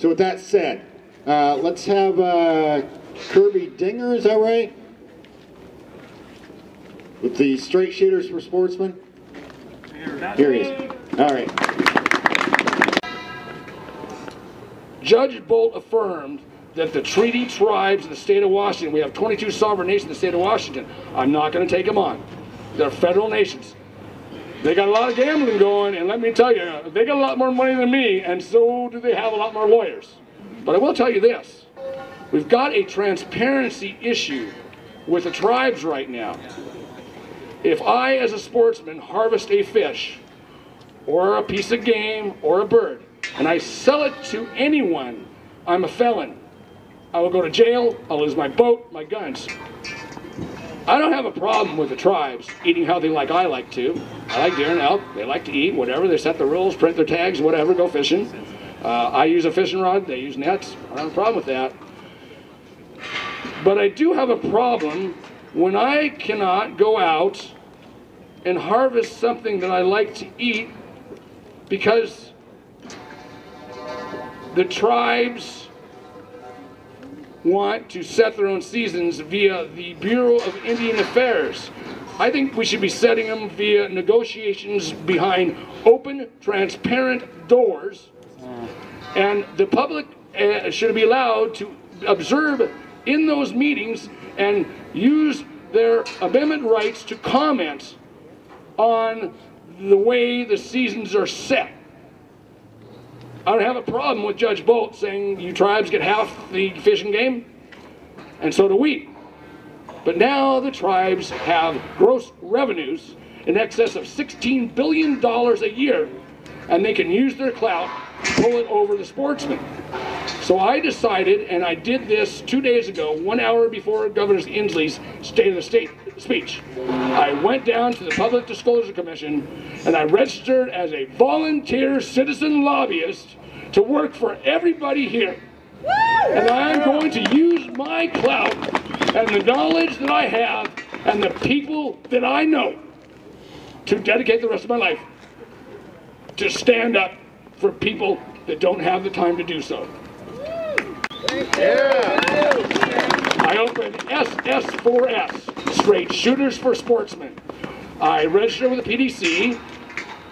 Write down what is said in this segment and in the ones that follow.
So with that said, let's have Kerby Dinger, is that right? With the straight shooters for sportsmen. Here he is. All right. Judge Bolt affirmed that the treaty tribes of the state of Washington, we have 22 sovereign nations in the state of Washington. I'm not going to take them on. They're federal nations. They got a lot of gambling going, and let me tell you, they got a lot more money than me, and so do they have a lot more lawyers. But I will tell you this. We've got a transparency issue with the tribes right now. If I, as a sportsman, harvest a fish, or a piece of game, or a bird, and I sell it to anyone, I'm a felon. I will go to jail, I'll lose my boat, my guns. I don't have a problem with the tribes eating how they like I like to. I like deer and elk, they like to eat, whatever, they set the rules, print their tags, whatever, go fishing. I use a fishing rod, they use nets, I don't have a problem with that. But I do have a problem when I cannot go out and harvest something that I like to eat because the tribes want to set their own seasons via the Bureau of Indian Affairs. I think we should be setting them via negotiations behind open, transparent doors, and the public should be allowed to observe in those meetings and use their amendment rights to comment on the way the seasons are set. I don't have a problem with Judge Bolt saying you tribes get half the fishing game, and so do we. But now the tribes have gross revenues in excess of $16 billion a year, and they can use their clout to pull it over the sportsmen. So I decided, and I did this 2 days ago, 1 hour before Governor Inslee's State of the State speech. I went down to the Public Disclosure Commission and I registered as a volunteer citizen lobbyist to work for everybody here. And I'm going to use my clout and the knowledge that I have and the people that I know to dedicate the rest of my life to stand up for people that don't have the time to do so. I opened SS4S, Straight Shooters for Sportsmen. I registered with the PDC.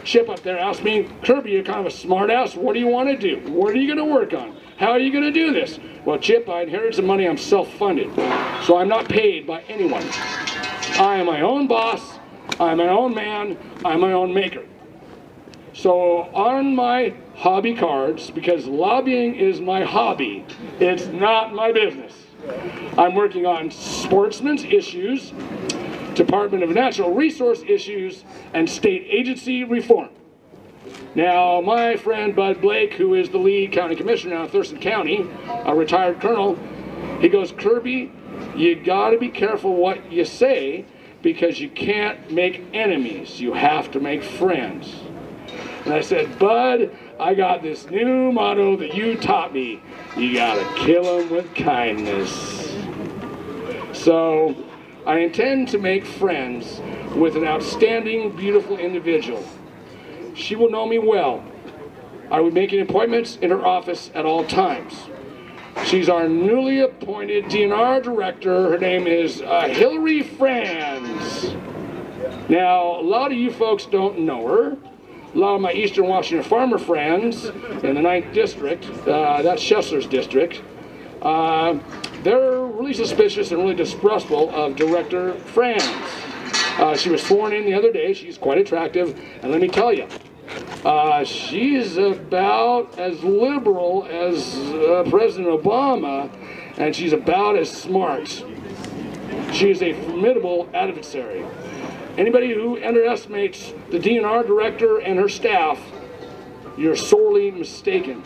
Chip up there asked me, Kerby, you're kind of a smart ass. What do you want to do? What are you going to work on? How are you going to do this? Well, Chip, I inherited some money. I'm self-funded. So I'm not paid by anyone. I am my own boss. I'm my own man. I'm my own maker. So on my hobby cards, because lobbying is my hobby, it's not my business. I'm working on sportsmen's issues, Department of Natural Resource issues, and state agency reform. Now, my friend Bud Blake, who is the lead county commissioner now in Thurston County, a retired colonel, he goes, Kerby, you gotta be careful what you say because you can't make enemies. You have to make friends. And I said, Bud, I got this new motto that you taught me. You gotta kill them with kindness. So I intend to make friends with an outstanding, beautiful individual. She will know me well. I will be making appointments in her office at all times. She's our newly appointed DNR director. Her name is Hillary Franz. Now, a lot of you folks don't know her. A lot of my Eastern Washington farmer friends in the 9th District, that's Schessler's district, they're really suspicious and really distrustful of Director Franz. She was sworn in the other day. She's quite attractive, and let me tell you, she's about as liberal as President Obama, and she's about as smart. She is a formidable adversary. Anybody who underestimates the DNR director and her staff, you're sorely mistaken.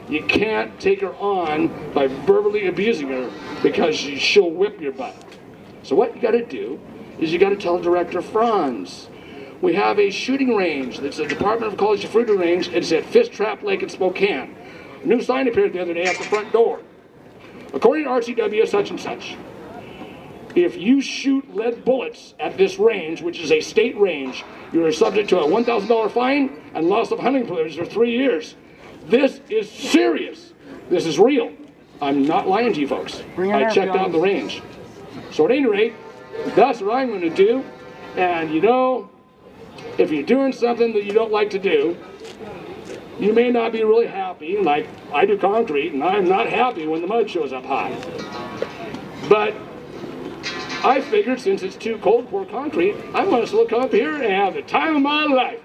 You can't take her on by verbally abusing her because she'll whip your butt. So what you got to do is you got to tell Director Franz, we have a shooting range that's a Department of Ecology shooting range. It's at Fish Trap Lake in Spokane. A new sign appeared the other day at the front door. According to RCW such and such, if you shoot lead bullets at this range, which is a state range, you are subject to a $1,000 fine and loss of hunting privileges for 3 years. This is serious. This is real. I'm not lying to you folks. I checked out the range. So at any rate, that's what I'm going to do. And you know, if you're doing something that you don't like to do, you may not be really happy, like I do concrete, and I'm not happy when the mud shows up high. But I figured since it's too cold for concrete, I'm going to look up here and have the time of my life.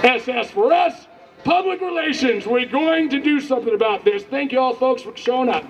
SS for us, public relations. We're going to do something about this. Thank you all folks for showing up.